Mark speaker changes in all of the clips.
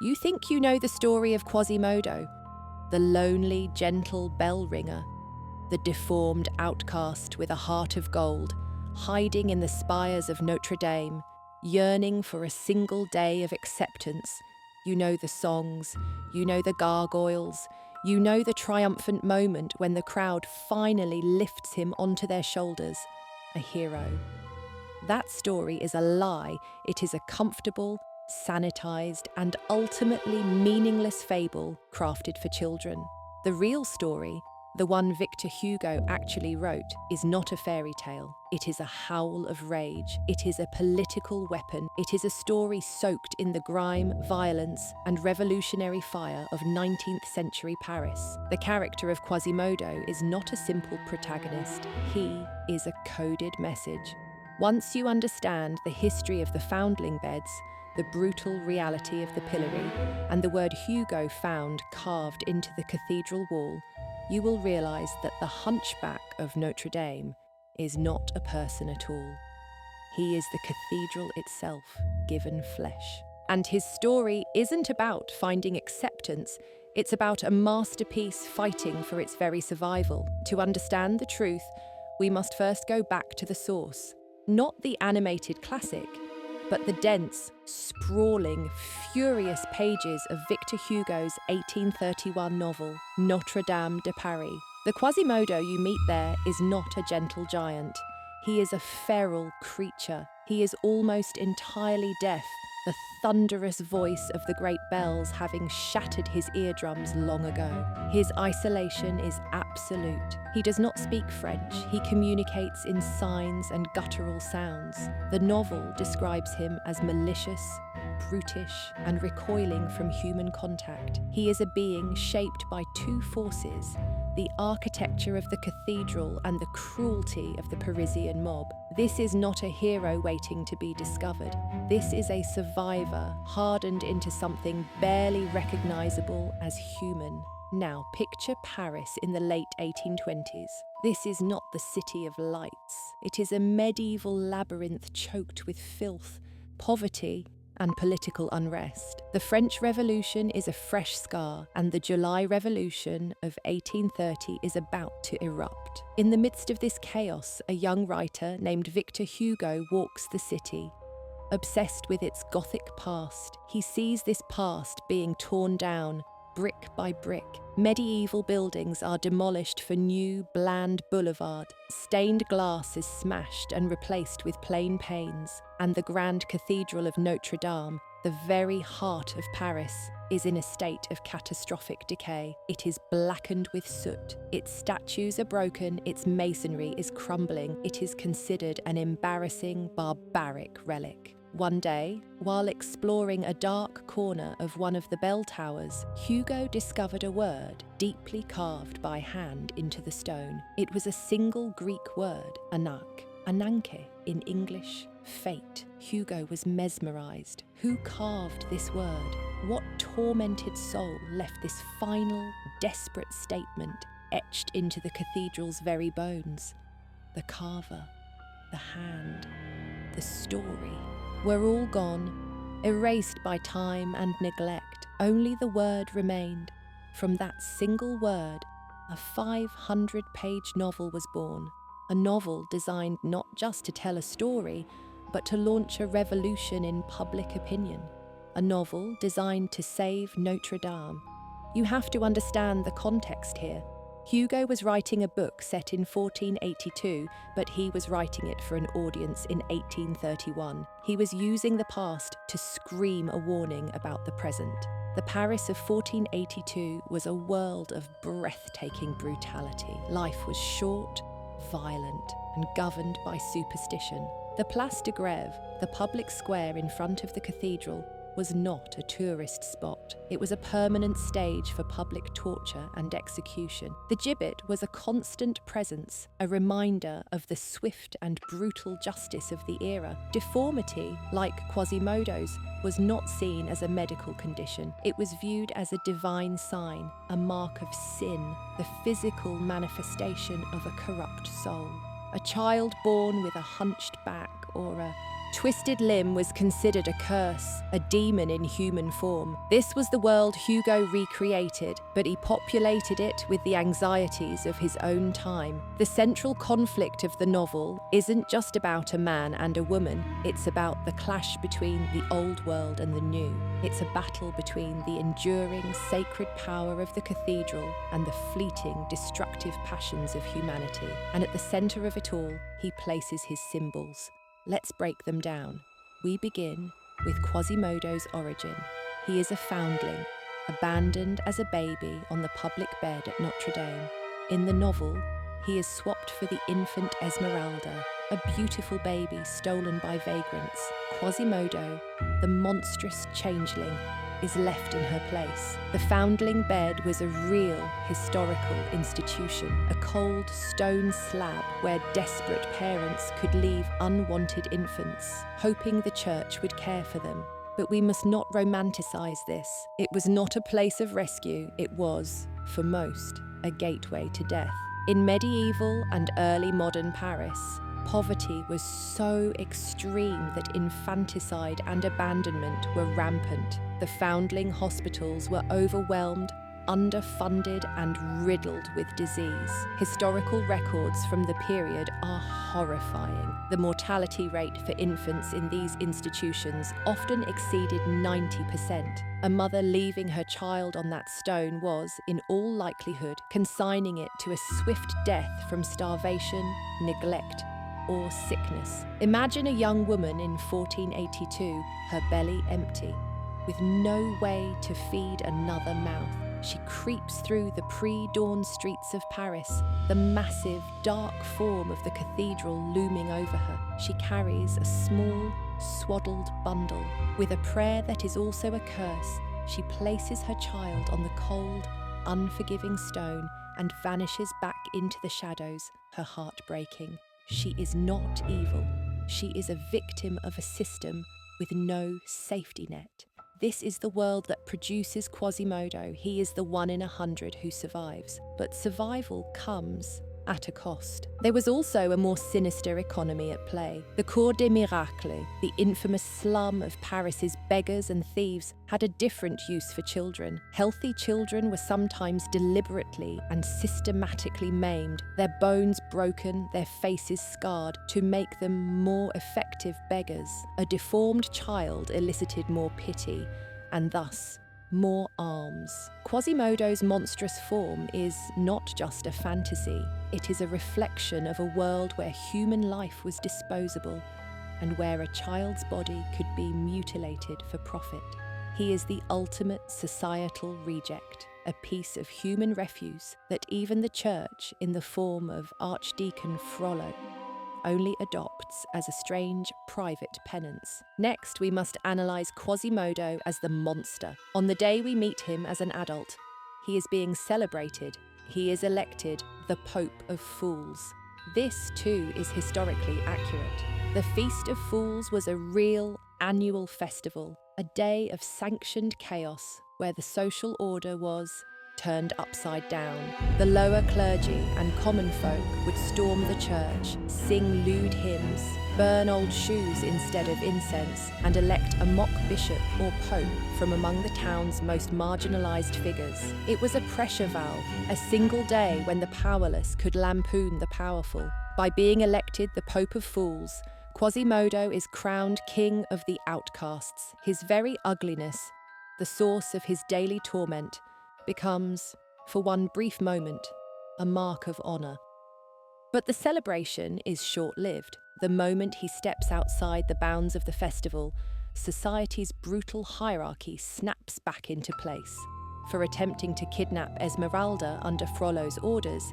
Speaker 1: You think you know the story of Quasimodo, the lonely, gentle bell ringer, the deformed outcast with a heart of gold, hiding in the spires of Notre Dame, yearning for a single day of acceptance. You know the songs, you know the gargoyles, you know the triumphant moment when the crowd finally lifts him onto their shoulders, a hero. That story is a lie. It is a comfortable, sanitized, and ultimately meaningless fable crafted for children. The real story, the one Victor Hugo actually wrote, is not a fairy tale. It is a howl of rage. It is a political weapon. It is a story soaked in the grime, violence, and revolutionary fire of 19th century Paris. The character of Quasimodo is not a simple protagonist. He is a coded message. Once you understand the history of the foundling beds, the brutal reality of the pillory, and the word Hugo found carved into the cathedral wall, you will realize that the hunchback of Notre Dame is not a person at all. He is the cathedral itself, given flesh. And his story isn't about finding acceptance, it's about a masterpiece fighting for its very survival. To understand the truth, we must first go back to the source. Not the animated classic, but the dense, sprawling, furious pages of Victor Hugo's 1831 novel, Notre Dame de Paris. The Quasimodo you meet there is not a gentle giant. He is a feral creature. He is almost entirely deaf, the thunderous voice of the great bells having shattered his eardrums long ago. His isolation is absolute. He does not speak French. He communicates in signs and guttural sounds. The novel describes him as malicious, brutish, and recoiling from human contact. He is a being shaped by two forces: the architecture of the cathedral and the cruelty of the Parisian mob. This is not a hero waiting to be discovered. This is a survivor hardened into something barely recognizable as human. Now, picture Paris in the late 1820s. This is not the city of lights. It is a medieval labyrinth choked with filth, poverty, and political unrest. The French Revolution is a fresh scar, and the July Revolution of 1830 is about to erupt. In the midst of this chaos, a young writer named Victor Hugo walks the city. Obsessed with its Gothic past, he sees this past being torn down, brick by brick. Medieval buildings are demolished for new, bland boulevard. Stained glass is smashed and replaced with plain panes, and the grand cathedral of Notre Dame, the very heart of Paris, is in a state of catastrophic decay. It is blackened with soot. Its statues are broken, its masonry is crumbling. It is considered an embarrassing, barbaric relic. One day, while exploring a dark corner of one of the bell towers, Hugo discovered a word deeply carved by hand into the stone. It was a single Greek word, anak, ananke, in English, fate. Hugo was mesmerized. Who carved this word? What tormented soul left this final, desperate statement etched into the cathedral's very bones? The carver, the hand, the story were all gone, erased by time and neglect. Only the word remained. From that single word, a 500-page novel was born. A novel designed not just to tell a story, but to launch a revolution in public opinion. A novel designed to save Notre Dame. You have to understand the context here. Hugo was writing a book set in 1482, but he was writing it for an audience in 1831. He was using the past to scream a warning about the present. The Paris of 1482 was a world of breathtaking brutality. Life was short, violent, and governed by superstition. The Place de Grève, the public square in front of the cathedral, was not a tourist spot. It was a permanent stage for public torture and execution. The gibbet was a constant presence, a reminder of the swift and brutal justice of the era. Deformity, like Quasimodo's, was not seen as a medical condition. It was viewed as a divine sign, a mark of sin, the physical manifestation of a corrupt soul. A child born with a hunched back or a twisted limb was considered a curse, a demon in human form. This was the world Hugo recreated, but he populated it with the anxieties of his own time. The central conflict of the novel isn't just about a man and a woman, it's about the clash between the old world and the new. It's a battle between the enduring sacred power of the cathedral and the fleeting, destructive passions of humanity. And at the centre of it all, he places his symbols. Let's break them down. We begin with Quasimodo's origin. He is a foundling, abandoned as a baby on the public bed at Notre Dame. In the novel, he is swapped for the infant Esmeralda, a beautiful baby stolen by vagrants. Quasimodo, the monstrous changeling, is left in her place. The foundling bed was a real historical institution, a cold stone slab where desperate parents could leave unwanted infants, hoping the church would care for them. But we must not romanticize this. It was not a place of rescue, it was, for most, a gateway to death. In medieval and early modern Paris, poverty was so extreme that infanticide and abandonment were rampant. The foundling hospitals were overwhelmed, underfunded, and riddled with disease. Historical records from the period are horrifying. The mortality rate for infants in these institutions often exceeded 90%. A mother leaving her child on that stone was, in all likelihood, consigning it to a swift death from starvation, neglect, or sickness. Imagine a young woman in 1482, her belly empty, with no way to feed another mouth. She creeps through the pre-dawn streets of Paris, the massive, dark form of the cathedral looming over her. She carries a small, swaddled bundle. With a prayer that is also a curse, she places her child on the cold, unforgiving stone and vanishes back into the shadows, her heart breaking. She is not evil. She is a victim of a system with no safety net. This is the world that produces Quasimodo. He is the 1 in 100 who survives. But survival comes at a cost. There was also a more sinister economy at play. The Cour des Miracles, the infamous slum of Paris's beggars and thieves, had a different use for children. Healthy children were sometimes deliberately and systematically maimed, their bones broken, their faces scarred, to make them more effective beggars. A deformed child elicited more pity, and thus more alms. Quasimodo's monstrous form is not just a fantasy, it is a reflection of a world where human life was disposable and where a child's body could be mutilated for profit. He is the ultimate societal reject, a piece of human refuse that even the church, in the form of Archdeacon Frollo, only adopts as a strange private penance. Next, we must analyse Quasimodo as the monster. On the day we meet him as an adult, he is being celebrated. He is elected the Pope of Fools. This, too, is historically accurate. The Feast of Fools was a real annual festival, a day of sanctioned chaos where the social order was turned upside down. The lower clergy and common folk would storm the church, sing lewd hymns, burn old shoes instead of incense, and elect a mock bishop or pope from among the town's most marginalised figures. It was a pressure valve, a single day when the powerless could lampoon the powerful. By being elected the Pope of Fools, Quasimodo is crowned king of the outcasts. His very ugliness, the source of his daily torment, becomes, for one brief moment, a mark of honour. But the celebration is short-lived. The moment he steps outside the bounds of the festival, society's brutal hierarchy snaps back into place. For attempting to kidnap Esmeralda under Frollo's orders,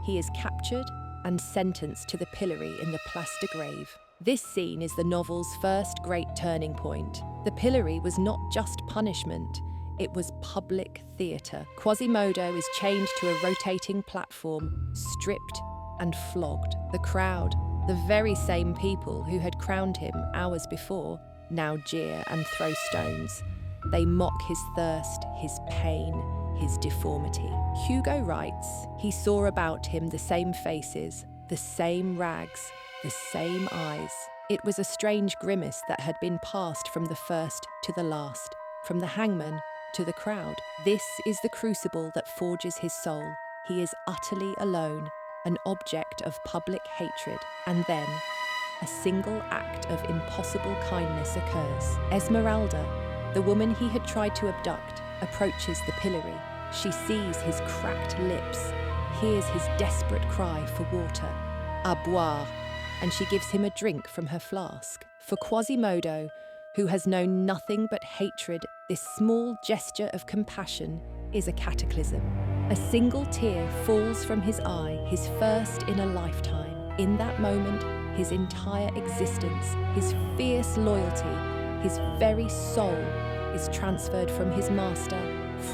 Speaker 1: he is captured and sentenced to the pillory in the Place de Grève. This scene is the novel's first great turning point. The pillory was not just punishment, it was public theatre. Quasimodo is chained to a rotating platform, stripped and flogged. The crowd, the very same people who had crowned him hours before, now jeer and throw stones. They mock his thirst, his pain, his deformity. Hugo writes, he saw about him the same faces, the same rags, the same eyes. It was a strange grimace that had been passed from the first to the last, from the hangman to the crowd. This is the crucible that forges his soul. He is utterly alone, an object of public hatred, and then a single act of impossible kindness occurs. Esmeralda, the woman he had tried to abduct, approaches the pillory. She sees his cracked lips, hears his desperate cry for water, à boire, and she gives him a drink from her flask. For Quasimodo, who has known nothing but hatred, this small gesture of compassion is a cataclysm. A single tear falls from his eye, his first in a lifetime. In that moment, his entire existence, his fierce loyalty, his very soul is transferred from his master,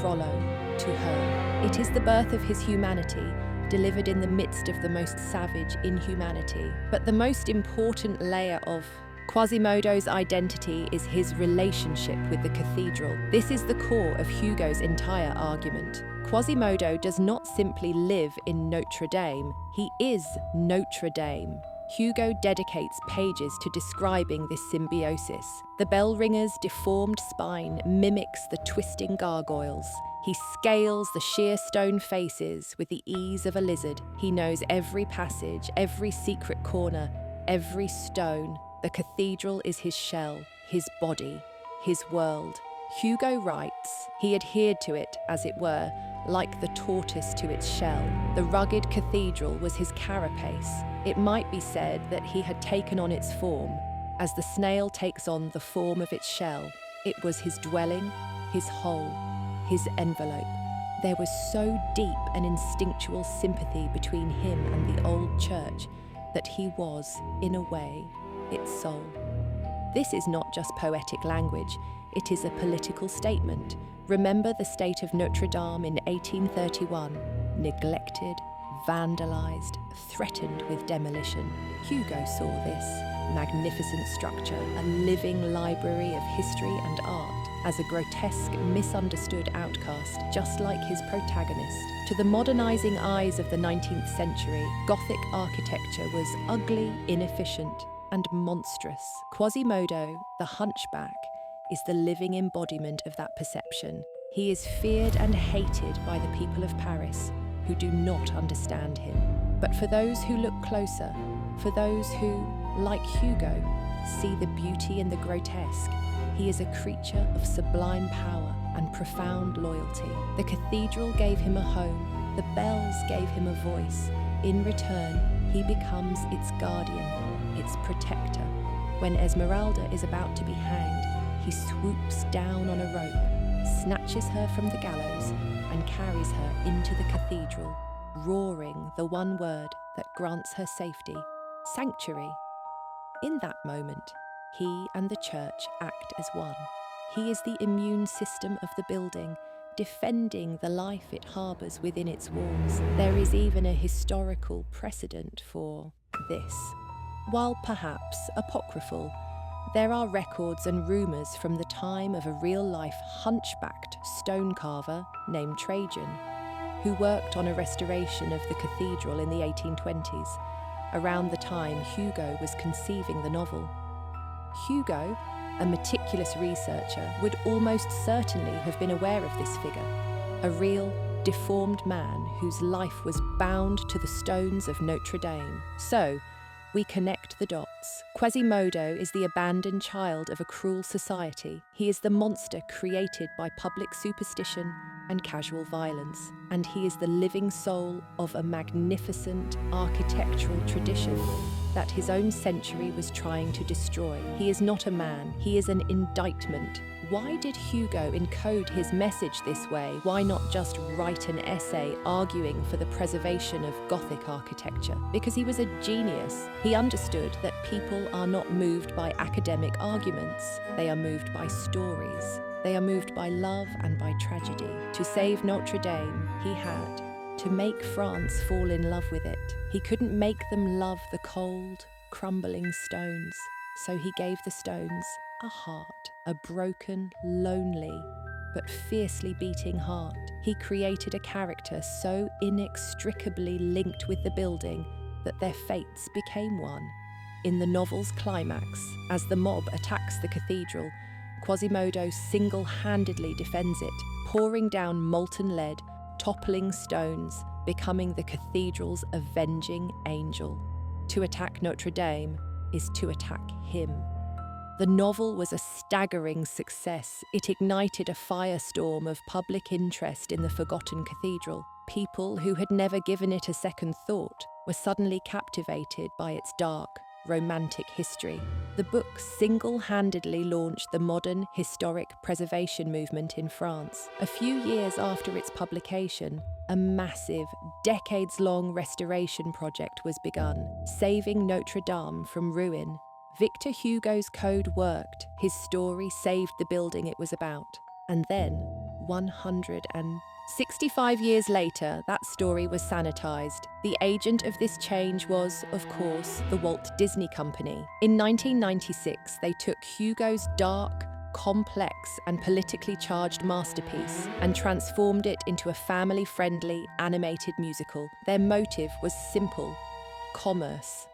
Speaker 1: Frollo, to her. It is the birth of his humanity, delivered in the midst of the most savage inhumanity. But the most important layer of Quasimodo's identity is his relationship with the cathedral. This is the core of Hugo's entire argument. Quasimodo does not simply live in Notre Dame, he is Notre Dame. Hugo dedicates pages to describing this symbiosis. The bell ringer's deformed spine mimics the twisting gargoyles. He scales the sheer stone faces with the ease of a lizard. He knows every passage, every secret corner, every stone. The cathedral is his shell, his body, his world. Hugo writes, he adhered to it, as it were, like the tortoise to its shell. The rugged cathedral was his carapace. It might be said that he had taken on its form, as the snail takes on the form of its shell. It was his dwelling, his hole, his envelope. There was so deep an instinctual sympathy between him and the old church that he was, in a way, its soul. This is not just poetic language, it is a political statement. Remember the state of Notre Dame in 1831, neglected, vandalized, threatened with demolition. Hugo saw this magnificent structure, a living library of history and art, as a grotesque, misunderstood outcast, just like his protagonist. To the modernizing eyes of the 19th century, Gothic architecture was ugly, inefficient, and monstrous. Quasimodo, the hunchback, is the living embodiment of that perception. He is feared and hated by the people of Paris, who do not understand him. But for those who look closer, for those who, like Hugo, see the beauty in the grotesque, he is a creature of sublime power and profound loyalty. The cathedral gave him a home, the bells gave him a voice. In return, he becomes its guardian, its protector. When Esmeralda is about to be hanged, he swoops down on a rope, snatches her from the gallows, and carries her into the cathedral, roaring the one word that grants her safety: sanctuary. In that moment, he and the church act as one. He is the immune system of the building, defending the life it harbours within its walls. There is even a historical precedent for this. While perhaps apocryphal, there are records and rumours from the time of a real-life hunchbacked stone carver named Trajan, who worked on a restoration of the cathedral in the 1820s, around the time Hugo was conceiving the novel. Hugo, a meticulous researcher, would almost certainly have been aware of this figure, a real, deformed man whose life was bound to the stones of Notre Dame. So, we connect the dots. Quasimodo is the abandoned child of a cruel society. He is the monster created by public superstition and casual violence. And he is the living soul of a magnificent architectural tradition that his own century was trying to destroy. He is not a man, he is an indictment. Why did Hugo encode his message this way? Why not just write an essay arguing for the preservation of Gothic architecture? Because he was a genius. He understood that people are not moved by academic arguments. They are moved by stories. They are moved by love and by tragedy. To save Notre Dame, he had to make France fall in love with it. He couldn't make them love the cold, crumbling stones. So he gave the stones a heart, a broken, lonely, but fiercely beating heart. He created a character so inextricably linked with the building that their fates became one. In the novel's climax, as the mob attacks the cathedral, Quasimodo single-handedly defends it, pouring down molten lead, toppling stones, becoming the cathedral's avenging angel. To attack Notre Dame is to attack him. The novel was a staggering success. It ignited a firestorm of public interest in the forgotten cathedral. People who had never given it a second thought were suddenly captivated by its dark, romantic history. The book single-handedly launched the modern historic preservation movement in France. A few years after its publication, a massive, decades-long restoration project was begun, saving Notre Dame from ruin. Victor Hugo's code worked. His story saved the building it was about. And then, 165 years later, that story was sanitized. The agent of this change was, of course, the Walt Disney Company. In 1996, they took Hugo's dark, complex, and politically charged masterpiece and transformed it into a family-friendly, animated musical. Their motive was simple: commerce.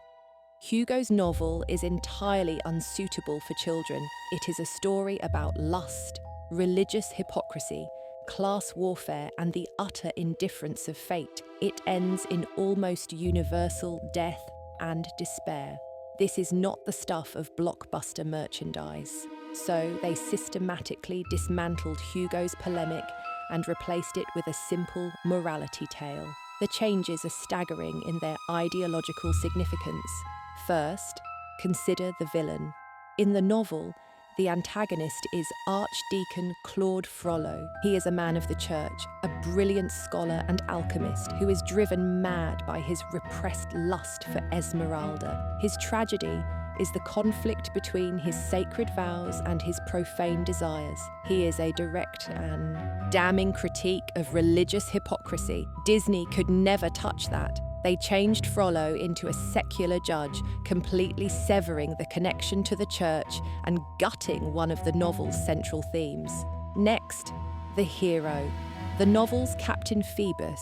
Speaker 1: Hugo's novel is entirely unsuitable for children. It is a story about lust, religious hypocrisy, class warfare, and the utter indifference of fate. It ends in almost universal death and despair. This is not the stuff of blockbuster merchandise. So they systematically dismantled Hugo's polemic and replaced it with a simple morality tale. The changes are staggering in their ideological significance. First, consider the villain. In the novel, the antagonist is Archdeacon Claude Frollo. He is a man of the church, a brilliant scholar and alchemist who is driven mad by his repressed lust for Esmeralda. His tragedy is the conflict between his sacred vows and his profane desires. He is a direct and damning critique of religious hypocrisy. Disney could never touch that. They changed Frollo into a secular judge, completely severing the connection to the church and gutting one of the novel's central themes. Next, the hero. The novel's Captain Phoebus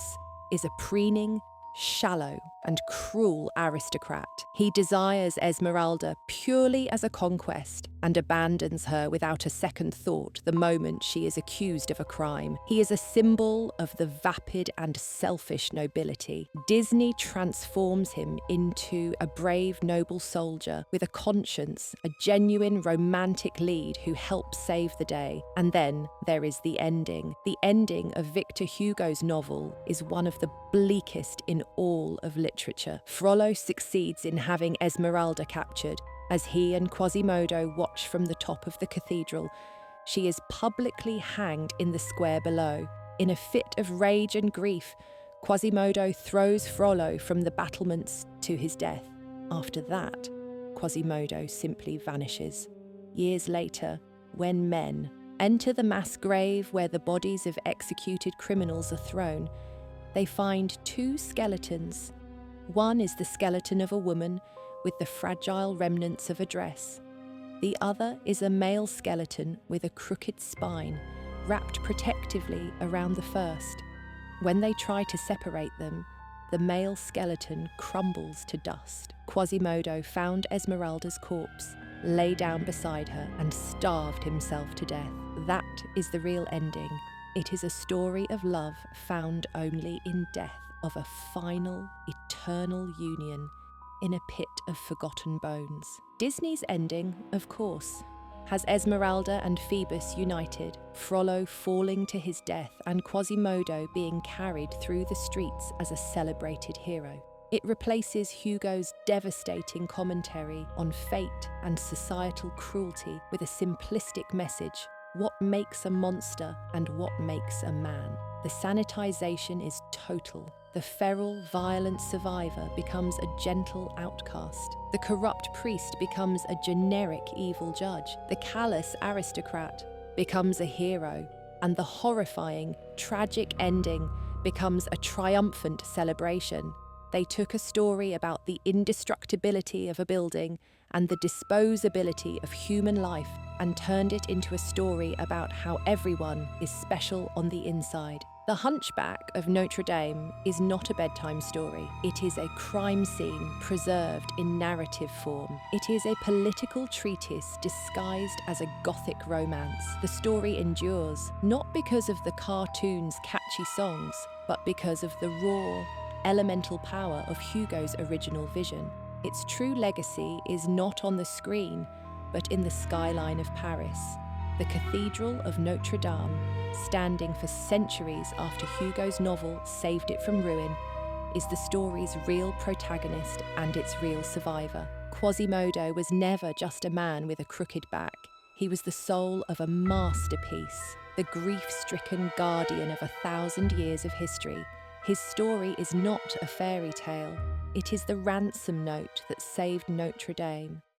Speaker 1: is a preening, shallow, and cruel aristocrat. He desires Esmeralda purely as a conquest and abandons her without a second thought the moment she is accused of a crime. He is a symbol of the vapid and selfish nobility. Disney transforms him into a brave, noble soldier with a conscience, a genuine romantic lead who helps save the day. And then there is the ending. The ending of Victor Hugo's novel is one of the bleakest in all of literature. Frollo succeeds in having Esmeralda captured. As he and Quasimodo watch from the top of the cathedral, she is publicly hanged in the square below. In a fit of rage and grief, Quasimodo throws Frollo from the battlements to his death. After that, Quasimodo simply vanishes. Years later, when men enter the mass grave where the bodies of executed criminals are thrown, they find two skeletons. One is the skeleton of a woman with the fragile remnants of a dress. The other is a male skeleton with a crooked spine, wrapped protectively around the first. When they try to separate them, the male skeleton crumbles to dust. Quasimodo found Esmeralda's corpse, lay down beside her, and starved himself to death. That is the real ending. It is a story of love found only in death, of a final, eternal union in a pit of forgotten bones. Disney's ending, of course, has Esmeralda and Phoebus united, Frollo falling to his death, and Quasimodo being carried through the streets as a celebrated hero. It replaces Hugo's devastating commentary on fate and societal cruelty with a simplistic message: what makes a monster and what makes a man. The sanitization is total. The feral, violent survivor becomes a gentle outcast. The corrupt priest becomes a generic evil judge. The callous aristocrat becomes a hero. And the horrifying, tragic ending becomes a triumphant celebration. They took a story about the indestructibility of a building and the disposability of human life and turned it into a story about how everyone is special on the inside. The Hunchback of Notre Dame is not a bedtime story. It is a crime scene preserved in narrative form. It is a political treatise disguised as a Gothic romance. The story endures, not because of the cartoon's catchy songs, but because of the raw, elemental power of Hugo's original vision. Its true legacy is not on the screen, but in the skyline of Paris. The Cathedral of Notre Dame, standing for centuries after Hugo's novel saved it from ruin, is the story's real protagonist and its real survivor. Quasimodo was never just a man with a crooked back. He was the soul of a masterpiece, the grief-stricken guardian of 1,000 years of history. His story is not a fairy tale. It is the ransom note that saved Notre Dame.